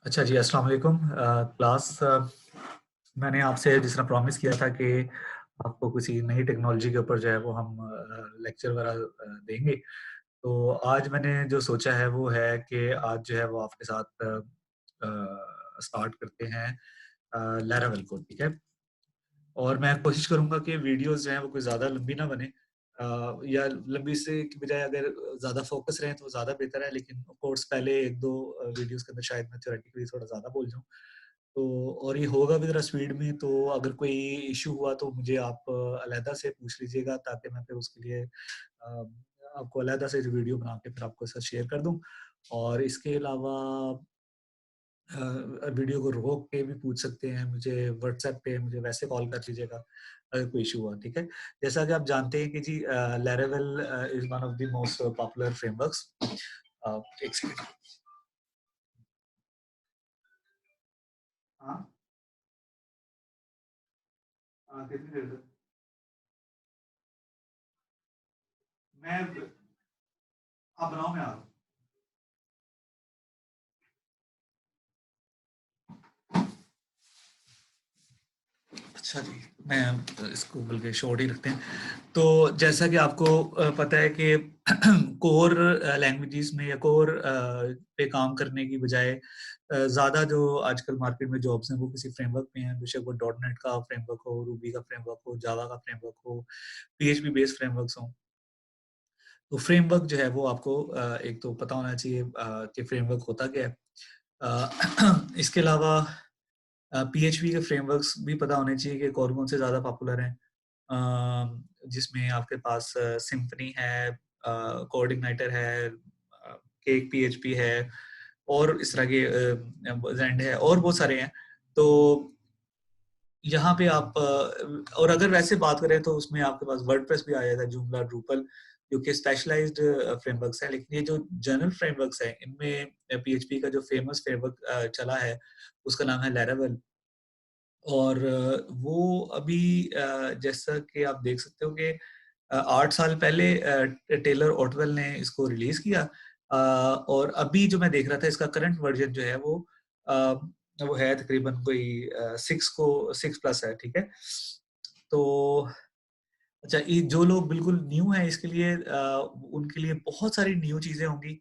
अच्छा जी, अस्सलाम वालेकुम। क्लास मैंने आपसे जिस तरह प्रॉमिस किया था कि आपको किसी नई टेक्नोलॉजी के ऊपर जो है वो हम लेक्चर वगैरह देंगे। तो आज मैंने जो सोचा है वो है कि आज जो है वो आपके साथ स्टार्ट करते हैं लैरावेल को, ठीक है? और मैं कोशिश करूँगा कि वीडियोज़ जो हैं वो कोई ज़्यादा लंबी ना बने, या लंबी से की बजाय अगर ज़्यादा फ़ोकस रहें तो ज़्यादा बेहतर है, लेकिन ऑफ़ कोर्स पहले 1-2 वीडियोज़ के अंदर शायद मैं थ्योरेटिकली थोड़ा ज़्यादा बोल जाऊँ। तो और ये होगा भी ज़रा स्पीड में, तो अगर कोई इश्यू हुआ तो मुझे आप अलहदा से पूछ लीजिएगा, ताकि मैं फिर उसके लिए आपको अलहदा से जो वीडियो बना के फिर आपके साथ शेयर कर दूँ। और इसके अलावा वीडियो को रोक के भी पूछ सकते हैं, मुझे व्हाट्सएप पे मुझे वैसे कॉल कर लीजिएगा अगर कोई इश्यू हुआ, ठीक है? जैसा कि आप जानते हैं कि जी Laravel is one of the most popular frameworks. एक सेकंड। हाँ, हाँ, कितनी देर तक? मैं आप बनाओ, मैं आ रहा हूँ। अच्छा जी, मैं इसको बल्कि शॉर्ट ही रखते हैं। तो जैसा कि आपको पता है कि कोर लैंग्वेजेस में या कोर पे काम करने की बजाय ज़्यादा जो आजकल मार्केट में जॉब्स हैं वो किसी फ्रेमवर्क में हैं, बेशक वो डॉट नेट का फ्रेमवर्क हो, रूबी का फ्रेमवर्क हो, जावा का फ्रेमवर्क हो, पीएचपी बेस्ड फ्रेमवर्क्स हों। तो फ्रेमवर्क जो है वो आपको एक तो पता होना चाहिए कि फ्रेमवर्क होता क्या है। इसके अलावा पीएचपी के फ्रेमवर्क्स भी पता होने चाहिए कि कौन-कौन से ज़्यादा पॉपुलर हैं। जिसमें आपके पास सिम्फनी है, कोड इग्नाइटर है, केक पीएचपी है और इस तरह के ज़ेंड है और बहुत सारे हैं। तो यहाँ पे आप और अगर वैसे बात करें तो उसमें आपके पास वर्डप्रेस भी आ जाता है, जूमला, ड्रूपल, जो कि स्पेशलाइज्ड फ्रेमवर्क्स हैं। लेकिन ये जो जनरल फ्रेमवर्क्स हैं, इनमें पीएचपी का जो फेमस फ्रेमवर्क चला है, उसका नाम है लैरावेल। और वो अभी जैसा कि आप देख सकते हो कि 8 साल पहले टेलर ऑटवेल ने इसको रिलीज़ किया। और अभी जो मैं देख रहा था इसका करंट वर्ज़न जो है अ, वो है तकरीबन कोई 6 प्लस है, ठीक है? तो अच्छा, ये जो लोग बिल्कुल न्यू हैं इसके लिए उनके लिए बहुत सारी न्यू चीज़ें होंगी,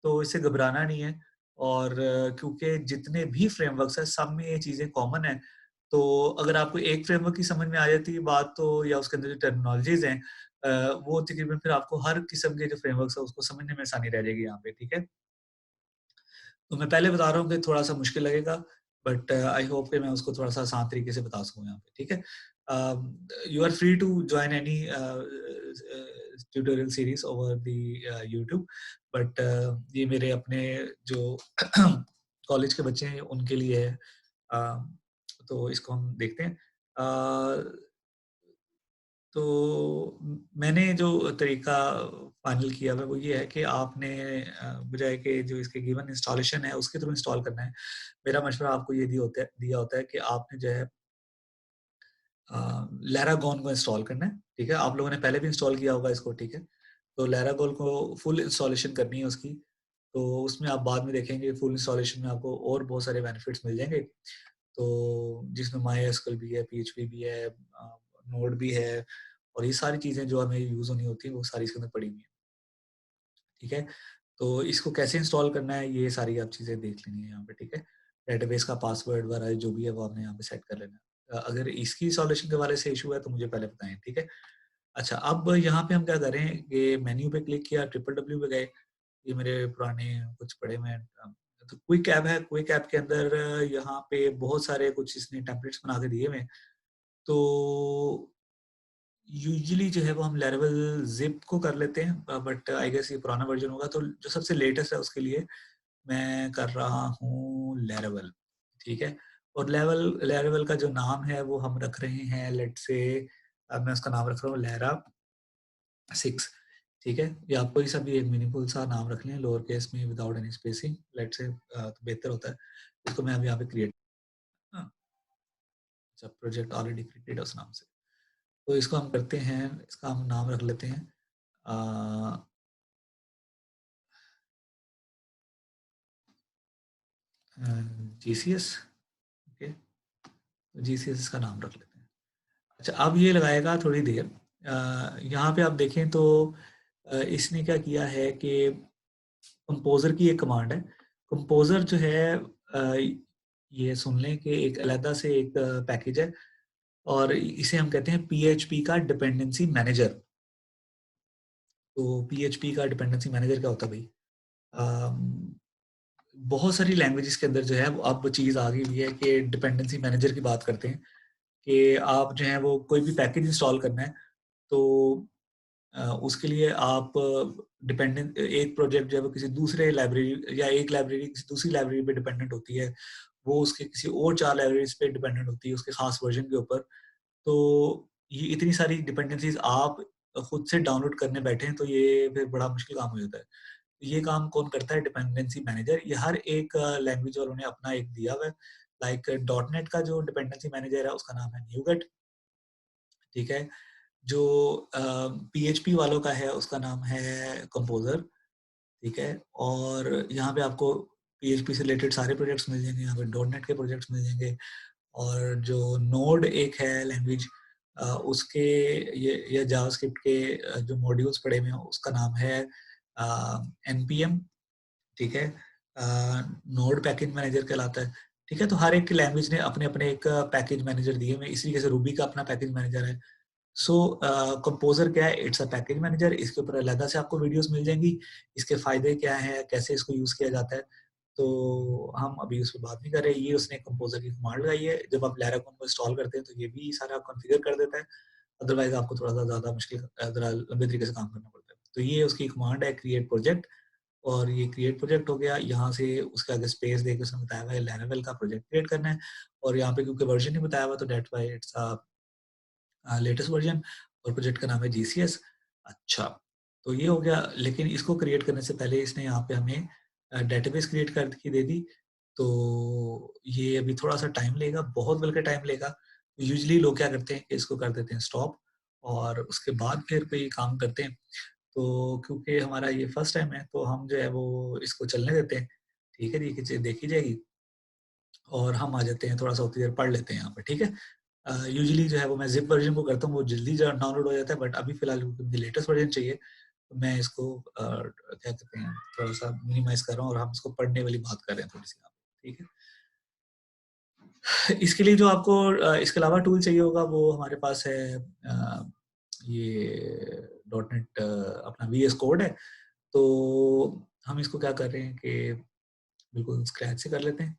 तो इससे घबराना नहीं है। और क्योंकि जितने भी फ्रेमवर्क्स हैं, सब में ये चीज़ें कॉमन हैं। तो अगर आपको एक फ्रेमवर्क की समझ में आ जाती है बात, तो या उसके अंदर जो टर्मिनोलॉजीज़ हैं वो तकरीबन फिर आपको हर किस्म के जो फ्रेमवर्क्स हैं उसको समझने में आसानी रह जाएगी यहाँ पे, ठीक है? तो मैं पहले बता रहा हूँ कि थोड़ा-सा मुश्किल लगेगा, बट आई होप कि मैं उसको थोड़ा-सा आसान तरीके से बता सकूँ यहाँ पे, ठीक है? You are free to join any tutorial series over the YouTube, but ये मेरे अपने जो कॉलेज के बच्चे हैं उनके लिए है। अ, तो इसको हम देखते हैं। तो मैंने जो तरीका फाइनल किया हुआ है वो ये है कि आपने बजाय के जो इसके गिवन इंस्टॉलेशन है उसके थ्रू इंस्टॉल करना है। मेरा मशवरा आपको ये दिया होता है कि आपने जो है लैरागोन को इंस्टॉल करना है, ठीक है? आप लोगों ने पहले भी इंस्टॉल किया होगा इसको, ठीक है? तो लैरागोन को फुल इंस्टॉलेशन करनी है उसकी, तो उसमें आप बाद में देखेंगे फुल इंस्टॉलेशन में आपको और बहुत सारे बेनिफिट्स मिल जाएँगे। तो जिसमें माइस्क्ल भी है, पीएचपी भी है, नोड भी है और ये सारी चीज़ें जो हमें यूज़ होनी होती हैं, वो सारी इसके अंदर पड़ी हुई हैं, ठीक है? तो इसको कैसे इंस्टॉल करना है, ये सारी आप चीज़ें देख लेनी है यहाँ पे, ठीक है? डेटाबेस का पासवर्ड वगैरह जो भी है, वो आपने यहाँ पे सेट कर लेना है। अगर इसकी इंस्टॉलेशन के हवाले से इश्यू है, तो मुझे पहले बताएँ, ठीक है? अच्छा, अब यहाँ पे हम क्या करें कि मेन्यू पे क्लिक किया, ट्रिपल डब्ल्यू पे गए, ये मेरे पुराने कुछ पड़े हुए हैं। तो क्विक ऐप है, क्विक ऐप के अंदर यहाँ पे बहुत सारे कुछ इसने टेम्पलेट्स बना के दिए हुए हैं। तो यूजुअली जो है वो हम लैरावेल ज़िप को कर लेते हैं, बट आई गेस ये पुराना वर्ज़न होगा, तो जो सबसे लेटेस्ट है उसके लिए मैं कर रहा हूँ लैरावेल, ठीक है? और लैरावेल का जो नाम है वो हम रख रहे हैं, लेट्स से मैं उसका नाम रख रहा हूँ लैरा 6, ठीक है? या आप कोई सा भी एक मीनिंगफुल सा नाम रख लें लोअर केस में without any spacing, let's say तो बेहतर होता है। इसको मैं अब यहाँ पे क्रिएट हाँ, अच्छा, प्रोजेक्ट ऑलरेडी क्रिएटेड है उस नाम से। तो इसको हम करते हैं, इसका हम नाम रख लेते हैं अ GCS, ओके, तो GCS का नाम रख लेते हैं। अच्छा, अब ये लगाएगा थोड़ी देर। यहाँ पे आप देखें तो इसने क्या किया है कि कंपोज़र की एक कमांड है। कंपोज़र जो है ये सुन लें कि एक अलहदा से एक पैकेज है और इसे हम कहते हैं पीएचपी का डिपेंडेंसी मैनेजर। तो पीएचपी का डिपेंडेंसी मैनेजर क्या होता है भाई? बहुत सारी लैंग्वेजेस के अंदर जो है अब वो चीज़ आ गई हुई है कि डिपेंडेंसी मैनेजर की बात करते हैं कि आप जो है वो कोई भी पैकेज इंस्टॉल करना है तो उसके लिए आप डिपेंडेंट एक प्रोजेक्ट जो है वो किसी दूसरे लाइब्रेरी या एक लाइब्रेरी किसी दूसरी लाइब्रेरी पे डिपेंडेंट होती है, वो उसके किसी और 4 लाइब्रेरीज़ पे डिपेंडेंट होती है उसके खास वर्ज़न के ऊपर। तो ये इतनी सारी डिपेंडेंसीज़ आप खुद से डाउनलोड करने बैठे हैं तो ये फिर बड़ा मुश्किल काम हो जाता है। ये काम कौन करता है? Dependency manager. ये हर एक लैंग्वेज वालों ने अपना एक दिया हुआ है। लाइक डॉट नेट का जो डिपेंडेंसी मैनेजर है उसका नाम है न्यूगेट, ठीक है? जो पीएचपी वालों का है उसका नाम है कंपोज़र, ठीक है? और यहाँ पे आपको पीएचपी से रिलेटेड सारे प्रोजेक्ट्स मिल जाएँगे, यहाँ पे डॉट नेट के प्रोजेक्ट्स मिल जाएँगे और जो नोड एक है लैंग्वेज उसके ये जावास्क्रिप्ट के जो मॉड्यूल्स पड़े हुए हैं उसका नाम है एनपीएम, ठीक है? नोड पैकेज मैनेजर कहलाता है, ठीक है? तो हर एक लैंग्वेज ने अपने-अपने एक पैकेज मैनेजर दिए हुए हैं, इसी तरीके से रूबी का अपना पैकेज मैनेजर है। सो कंपोज़र क्या है? It's a package manager. इसके ऊपर अलग से आपको वीडियोज़ मिल जाएँगी, इसके फ़ायदे क्या हैं, कैसे इसको यूज़ किया जाता है, तो हम अभी उस पे बात नहीं कर रहे। ये उसने कंपोज़र की कमांड लगाई है, जब आप Laravel को इंस्टॉल करते हैं तो ये भी सारा कॉन्फ़िगर कर देता है, अदरवाइज़ आपको थोड़ा-सा ज़्यादा मुश्किल ज़रा लंबे तरीके से काम करना पड़ता है। तो ये उसकी कमांड है क्रिएट प्रोजेक्ट और ये क्रिएट प्रोजेक्ट हो गया, यहाँ से उसके आगे स्पेस देके उसने बताया हुआ है Laravel का प्रोजेक्ट क्रिएट करना है और यहाँ पे क्योंकि वर्ज़न नहीं बताया हुआ तो that's why it's latest version और प्रोजेक्ट का नाम है जीसीएस। अच्छा, तो ये हो गया, लेकिन इसको क्रिएट करने से पहले इसने यहाँ पे हमें डेटाबेस क्रिएट करके दे दी, तो ये अभी थोड़ा-सा टाइम लेगा, बहुत बल्कि टाइम लेगा। यूजुअली लोग क्या करते हैं कि इसको कर देते हैं स्टॉप और उसके बाद फिर कोई काम करते हैं। तो क्योंकि हमारा ये फर्स्ट टाइम है, तो हम जो है वो इसको चलने देते हैं। ठीक है जी, कि चीज़ देखी जाएगी और हम आ जाते हैं, थोड़ा-सा उतनी देर पढ़ लेते हैं यहाँ पे, ठीक है? यूजुअली जो है वो मैं ज़िप वर्ज़न को करता हूँ, वो जल्दी ज डाउनलोड हो जाता है, बट अभी फ़िलहाल क्योंकि मुझे लेटेस्ट वर्ज़न चाहिए, तो मैं इसको क्या कहते हैं, थोड़ा-सा मिनिमाइज़ कर रहा हूँ और हम इसको पढ़ने वाली बात कर रहे हैं थोड़ी-सी यहाँ पे, ठीक है? इसके लिए जो आपको इसके अलावा टूल चाहिए होगा, वो हमारे पास है ये डॉटनेट अपना वीएस कोड है। तो हम इसको क्या कर रहे हैं कि बिल्कुल स्क्रैच से कर लेते हैं,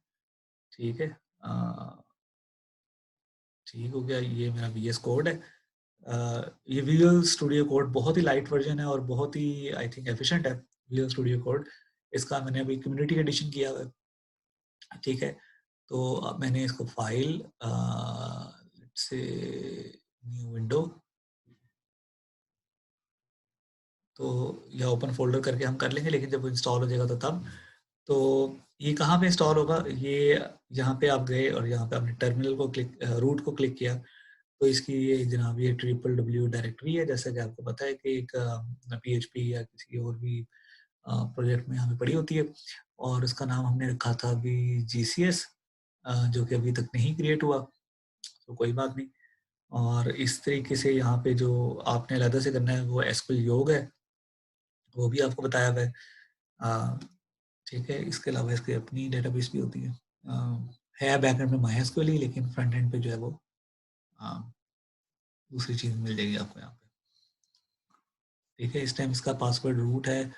ठीक है? ठीक हो गया, ये मेरा वीएस कोड है। ये विजुअल स्टूडियो कोड बहुत ही लाइट वर्जन है और बहुत ही आई थिंक एफिशिएंट है विजुअल स्टूडियो कोड। इसका मैंने अभी कम्युनिटी एडिशन किया हुआ है, ठीक है? तो अब मैंने इसको file let's say new window, तो या ओपन फ़ोल्डर करके हम कर लेंगे, लेकिन जब वो इंस्टॉल हो जाएगा तो तब। तो ये कहाँ पे इंस्टॉल होगा? ये यहाँ पे आप गए और यहाँ पे आपने टर्मिनल को क्लिक रूट को क्लिक किया, तो इसकी ये जनाब ये www डायरेक्टरी है, जैसा कि आपको पता है कि एक पीएचपी या किसी और भी प्रोजेक्ट में हमें पड़ी होती है और उसका नाम हमने रखा था अभी जीसीएस, जो कि अभी तक नहीं क्रिएट हुआ, तो कोई बात नहीं। और इस तरीके से यहाँ पे जो आपने अलग से करना है वो एसक्यूएल योग है, वो भी आपको बताया हुआ है। ठीक है, इसके अलावा इसकी अपनी डेटाबेस भी होती है। है बैकएंड में मायस्क्यूएल ही, लेकिन फ्रंट एंड पे जो है वो अ, दूसरी चीज़ मिल जाएगी आपको यहाँ पे। ठीक है, इस टाइम इसका पासवर्ड रूट है,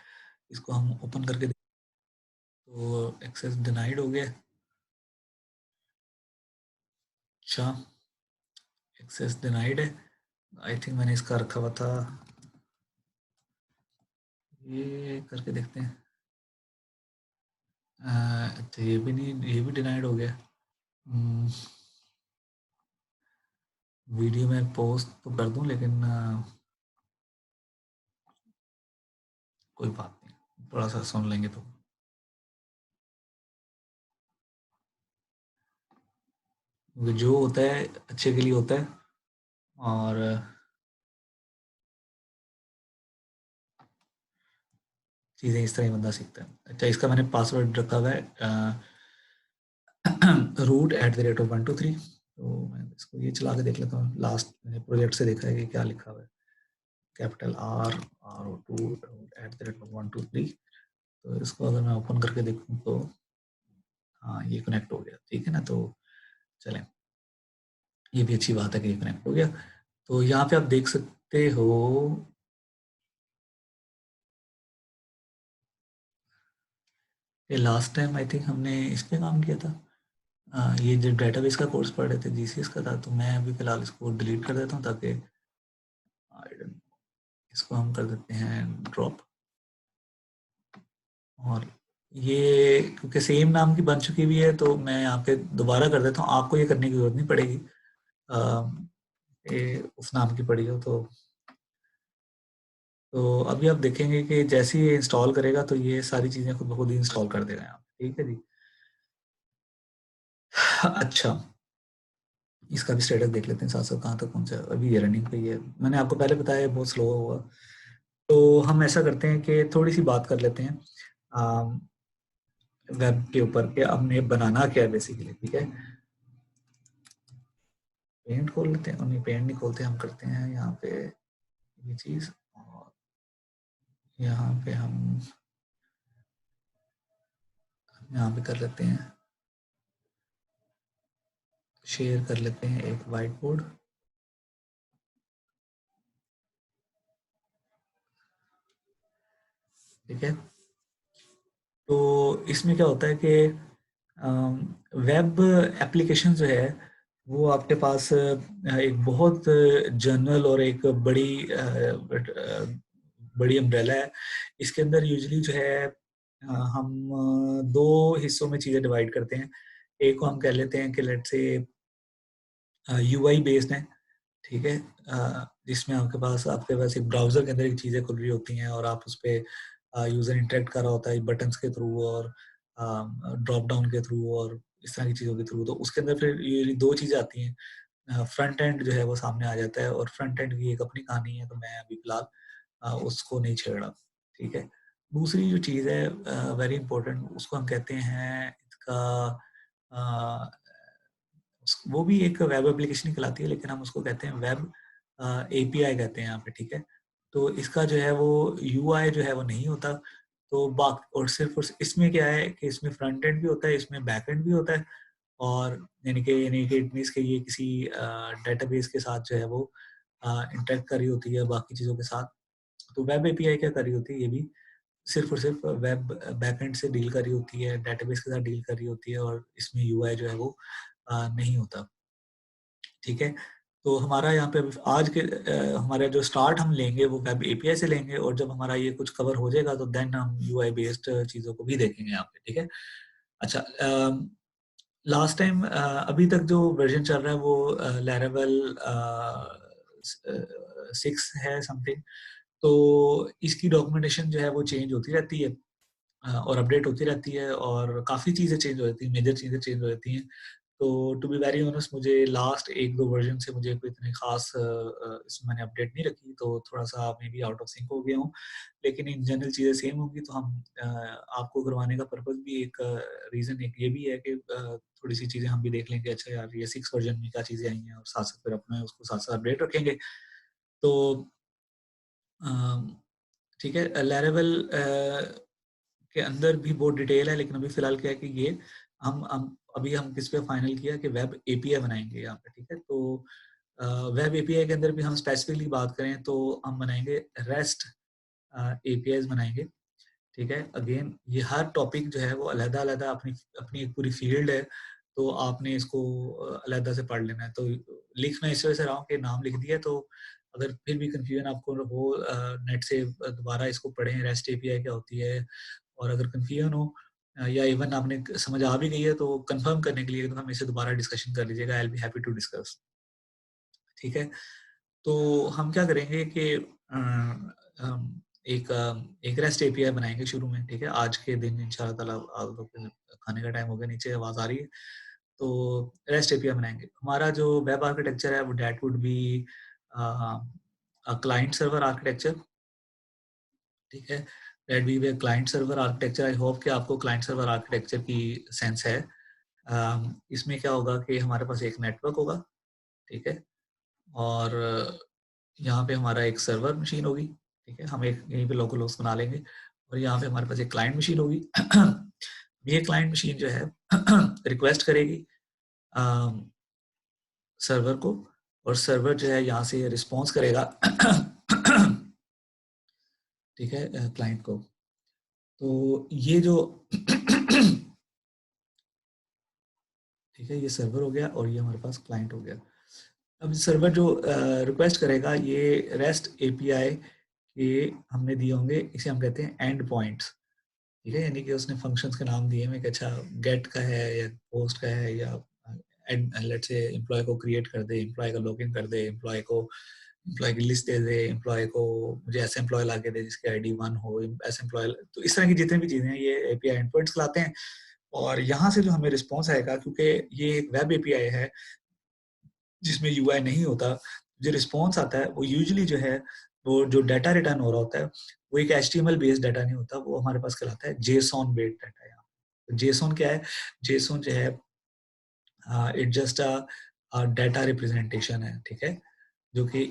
इसको हम ओपन करके तो एक्सेस डिनाइड हो गया। अच्छा, एक्सेस डिनाइड है, आई थिंक मैंने इसका रखा हुआ था, ये करके देखते हैं। अच्छा, ये भी नहीं, ये भी डिनाइड हो गया। हम्म, वीडियो में पोस्ट तो कर दूं, लेकिन कोई बात नहीं, थोड़ा सा सुन लेंगे तो। क्योंकि जो होता है अच्छे के लिए होता है और चीज़ें इस तरह ही बंदा सीखता है। अच्छा, इसका मैंने पासवर्ड रखा हुआ है root@123। तो मैं इसको ये चला के देख लेता हूँ, लास्ट मैंने प्रोजेक्ट से देखा है कि क्या लिखा हुआ है, कैपिटल R RO2 @123। तो इसको अगर मैं ओपन करके देखूँ तो हाँ, ये कनेक्ट हो गया, ठीक है ना। तो चलें, ये भी अच्छी बात है कि ये कनेक्ट हो गया। तो यहाँ पे आप देख सकते हो कि लास्ट टाइम आई थिंक हमने इस पे काम किया था। ये जो डेटाबेस का कोर्स पढ़ रहे थे, जीसीएस का था। तो मैं अभी फिलहाल इसको डिलीट कर देता हूँ ताकि इसको हम कर देते हैं ड्रॉप। और ये क्योंकि सेम नाम की बन चुकी हुई है तो मैं यहाँ पे दोबारा कर देता हूँ, आपको ये करने की जरूरत नहीं पड़ेगी। ये उस नाम की पड़ी हो तो अभी आप देखेंगे कि जैसे ही ये इंस्टॉल करेगा तो ये सारी चीज़ें खुद ब खुद ही इंस्टॉल कर देगा यहाँ पे, ठीक है जी। अच्छा, इसका भी स्टेटस देख लेते हैं साथ साथ, कहाँ तक पहुँचा है। अभी ये रनिंग पे ही है, मैंने आपको पहले बताया बहुत स्लो हुआ। तो हम ऐसा करते हैं कि थोड़ी सी बात कर लेते हैं वेब के ऊपर के हमने बनाना क्या है बेसिकली, ठीक है। पेंट खोल लेते हैं, और नहीं पेंट नहीं खोलते, हम करते हैं यहाँ पे ये चीज़, और यहाँ पे हम यहाँ पे कर लेते हैं, शेयर कर लेते हैं एक वाइट बोर्ड, ठीक है। तो इसमें क्या होता है कि वेब एप्लीकेशन जो है वो आपके पास एक बहुत जनरल और एक बड़ी अम्ब्रेला है। इसके अंदर यूजली जो है हम दो हिस्सों में चीज़ें डिवाइड करते हैं। एक को हम कह लेते हैं कि लेट से यूआई बेस्ड है, ठीक है। जिसमें आपके पास एक ब्राउज़र के अंदर एक चीज़ें खुल रही होती हैं और आप उस पे यूज़र इंटरेक्ट कर रहा होता है बटन्स के थ्रू और ड्रॉप डाउन के थ्रू और इस तरह की चीज़ों के थ्रू। तो उसके अंदर फिर ये 2 चीज़ें आती हैं। फ्रंट एंड जो है वो सामने आ जाता है, और फ्रंट एंड की एक अपनी कहानी है, तो मैं अभी फिलहाल उसको नहीं छेड़ रहा, ठीक है। दूसरी जो चीज़ है वेरी इंपॉर्टेंट, उसको हम कहते हैं इसका अ, वो भी एक वेब एप्लीकेशन ही कहलाती है, लेकिन हम उसको कहते हैं वेब एपीआई कहते हैं यहाँ पे, ठीक है। तो इसका जो है वो यूआई जो है वो नहीं होता। तो और सिर्फ इसमें क्या है कि इसमें फ्रंट एंड भी होता है, इसमें बैक एंड भी होता है, और यानी कि इट मीन्स कि ये किसी डेटाबेस के साथ जो है वो इंटरेक्ट कर रही होती है बाकी चीज़ों के साथ। तो वेब एपीआई क्या कर रही होती है, ये भी सिर्फ और सिर्फ वेब बैकएंड से डील कर रही होती है, डेटाबेस के साथ डील कर रही होती है, और इसमें यूआई जो है वो नहीं होता, ठीक है। तो हमारा यहाँ पे आज के हमारा जो स्टार्ट हम लेंगे वो वेब एपीआई से लेंगे, और जब हमारा ये कुछ कवर हो जाएगा तो देन हम यूआई बेस्ड चीज़ों को भी देखेंगे यहाँ पे, ठीक है। अच्छा, लास्ट टाइम अभी तक जो वर्जन चल रहा है वो लैरावेल 6 है समथिंग। तो इसकी डॉक्यूमेंटेशन जो है वो चेंज होती रहती है और अपडेट होती रहती है, और काफ़ी चीज़ें चेंज हो जाती हैं, मेजर चीज़ें चेंज हो जाती हैं। तो टू बी वेरी ऑनेस्ट, मुझे लास्ट 1-2 वर्जन से मुझे कोई इतनी ख़ास इसमें मैंने अपडेट नहीं रखी, तो थोड़ा-सा maybe out of sync हो गया हूँ। लेकिन इन जनरल चीज़ें सेम होंगी, तो हम आपको करवाने का पर्पज़ भी एक रीज़न एक ये भी है कि थोड़ी-सी चीज़ें हम भी देख लें कि अच्छा यार ये 6 वर्जन में क्या चीज़ें आई हैं, और साथ-साथ फिर अपना उसको साथ-साथ अपडेट रखेंगे। तो अ, ठीक है, लैरावेल के अंदर भी बहुत डिटेल है, लेकिन अभी फिलहाल क्या है कि ये हम किस पे फाइनल किया कि वेब एपीआई बनाएंगे यहाँ पे, ठीक है। तो वेब एपीआई के अंदर भी हम स्पेसिफिकली बात करें तो हम बनाएंगे रेस्ट एपीआईज बनाएंगे, ठीक है। अगेन ये हर टॉपिक जो है वो अलग-अलग अपनी अपनी एक पूरी फील्ड है, तो आपने इसको अलग से पढ़ लेना है। तो लिख मैं इस वजह से रहा हूँ कि नाम लिख दिया, तो अगर फिर भी कंफ्यूजन आपको हो नेट से दोबारा इसको पढ़ें, रेस्ट एपीआई क्या होती है, और अगर कंफ्यूजन हो या इवन आपने समझ आ भी गई है तो कंफर्म करने के लिए तो हम इसे दोबारा डिस्कशन कर लीजिएगा, I will be happy to discuss, ठीक है। तो हम क्या करेंगे कि हम एक रेस्ट एपीआई बनाएंगे शुरू में, ठीक है। आज के दिन इंशाल्लाह ताला, आप लोग के खाने का टाइम हो गया, नीचे आवाज़ आ रही है, तो रेस्ट एपीआई बनाएंगे। हमारा जो वेब आर्किटेक्चर है वो that would be client server architecture, ठीक है। That we way client server architecture. I hope कि आपको क्लाइंट सर्वर आर्किटेक्चर की सेंस है। इसमें क्या होगा कि हमारे पास एक नेटवर्क होगा, ठीक है, और यहाँ पे हमारा एक सर्वर मशीन होगी, ठीक है, हम एक यहीं पे लोकल होस्ट बना लेंगे, और यहाँ पे हमारे पास एक क्लाइंट मशीन होगी। ये क्लाइंट मशीन जो है रिक्वेस्ट करेगी सर्वर को, और सर्वर जो है यहाँ से रिस्पॉन्स करेगा ठीक है क्लाइंट को। तो ये जो ठीक है, ये सर्वर हो गया और ये हमारे पास क्लाइंट हो गया। अब सर्वर जो रिक्वेस्ट करेगा, ये रेस्ट एपीआई के हमने दिए होंगे, इसे हम कहते हैं एंड पॉइंट्स, ठीक है, यानी कि उसने फंक्शंस के नाम दिए हैं कि अच्छा गेट का है या पोस्ट का है, या लेट्स से एम्प्लॉय को क्रिएट कर दे, एम्प्लॉय का लॉगिन कर दे, एम्प्लॉय की लिस्ट दे दे, एम्प्लॉय को मुझे ऐसे एम्प्लॉय ला के दे जिसकी आईडी 1 हो, ऐसे एम्प्लॉय, तो इस तरह की जितनी भी चीजें हैं ये एपीआई एंड पॉइंट्स लाते हैं। और यहाँ से जो हमें रिस्पॉन्स आएगा, क्योंकि ये एक वेब एपीआई है जिसमें यूआई नहीं होता, जो रिस्पॉन्स आता है वो यूजुअली जो है, वो जो डाटा रिटर्न हो रहा होता है वो एक एचटीएमएल बेस्ड डाटा नहीं होता, वो हमारे पास कहलाता है जेसॉन बेस्ड डाटा। यहाँ जेसॉन क्या है? जेसॉन जो है it just a data representation है, ठीक है, जो कि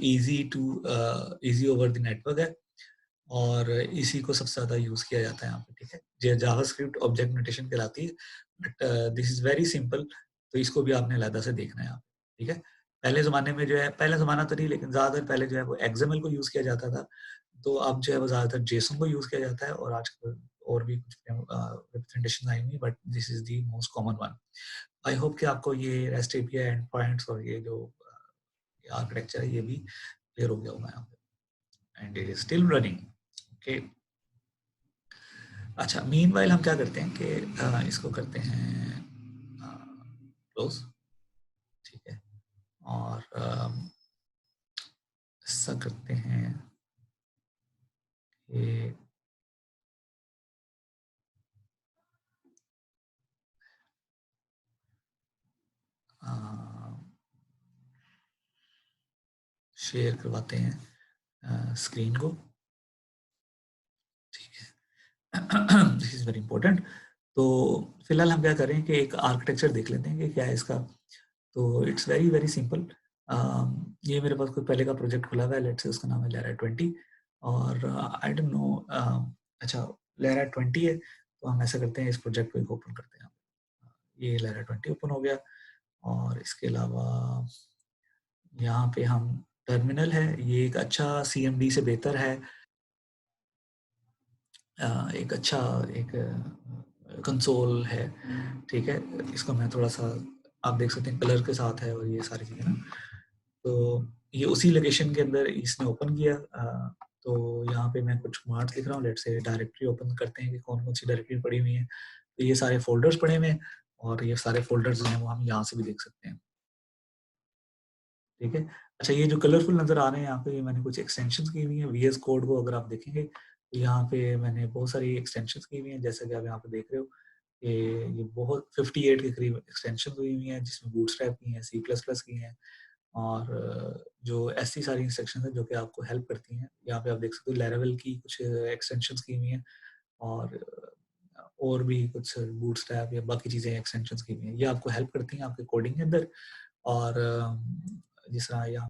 इजी ओवर द नेटवर्क है, और इसी को सबसे ज्यादा यूज किया जाता है यहाँ पे, ठीक है। जो जावास्क्रिप्ट ऑब्जेक्ट नोटेशन कहलाती है, but this is very simple, तो इसको भी आपने अलग से देखना है यहाँ पे, ठीक है। पहले जमाने में जो है, पहले जमाना तो नहीं लेकिन ज्यादातर पहले जो है वो एक्सएमएल को यूज किया जाता था, तो अब जो है वो ज्यादातर जेसन को यूज किया जाता है, और आजकल और भी कुछ रिप्रेजेंटेशन आई हुई, but this is the most common one. I hope कि आपको ये रेस्ट एपीआई एंड पॉइंट्स और ये जो आर्किटेक्चर है ये भी क्लियर हो गया होगा यहाँ पे, and it is still running, okay. अच्छा, मीनवाइल हम क्या करते हैं कि इसको करते हैं क्लोज, ठीक है, और ऐसा करते हैं कि शेयर करवाते हैं स्क्रीन को, ठीक है। This is very important. तो फिलहाल हम क्या करें कि एक आर्किटेक्चर देख लेते हैं कि क्या है इसका। तो इट्स वेरी वेरी सिंपल। ये मेरे पास कोई पहले का प्रोजेक्ट खुला हुआ है, लेट्स से उसका नाम है लेरा 20, और आई डोंट नो, अच्छा लेरा 20 है, तो हम ऐसा करते हैं इस प्रोजेक्ट को ओपन करते हैं। ये लेरा 20 ओपन हो गया, और इसके अलावा यहाँ पे हम टर्मिनल है, ये एक अच्छा सीएमडी से बेहतर है, एक अच्छा एक कंसोल है, ठीक है। इसको मैं थोड़ा सा, आप देख सकते हैं कलर के साथ है, और ये सारी चीज़ें ना, तो ये उसी लोकेशन के अंदर इसने ओपन किया। तो यहाँ पे मैं कुछ कमांड्स लिख रहा हूँ, लेट्स से डायरेक्टरी ओपन करते हैं कि कौन कौन सी डायरेक्टरी पड़ी हुई है, तो ये सारे फोल्डर्स पड़े हुए हैं, और ये सारे फोल्डर्स जो हैं वो हम यहाँ से भी देख सकते हैं, ठीक है। अच्छा, ये जो कलरफुल नजर आ रहे हैं यहाँ पे, मैंने कुछ एक्सटेंशन की हुई है वीएस कोड को, अगर आप देखेंगे तो यहाँ पे मैंने बहुत सारी एक्सटेंशन की हुई है, जैसा कि आप यहाँ पे देख रहे हो कि ये बहुत 58 के करीब एक्सटेंशन हुई हुई हैं, जिसमें बूटस्ट्रैप की हैं, C++ की हैं, और जो ऐसी सारी इंस्ट्रक्शन है जो कि आपको हेल्प करती हैं। यहाँ पे आप देख सकते हो लैरावेल की कुछ एक्सटेंशन की हुई हैं, और भी कुछ बूटस्ट्रैप या बाकी चीजें एक्सटेंशन की हुई हैं, ये आपको हेल्प करती हैं आपके कोडिंग के अंदर। और जिस तरह यहाँ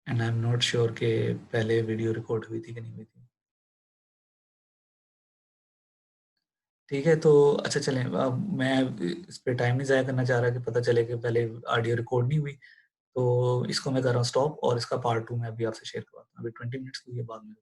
and I am not sure कि पहले वीडियो रिकॉर्ड हुई थी कि नहीं हुई थी, ठीक है। तो अच्छा चलें, अब मैं इस पे टाइम नहीं ज़ाया करना चाह रहा कि पता चले कि पहले ऑडियो रिकॉर्ड नहीं हुई, तो इसको मैं कर रहा हूँ स्टॉप, और इसका पार्ट 2 मैं अभी आपसे शेयर करवाता हूँ। अभी 20 मिनट्स की ये बाद में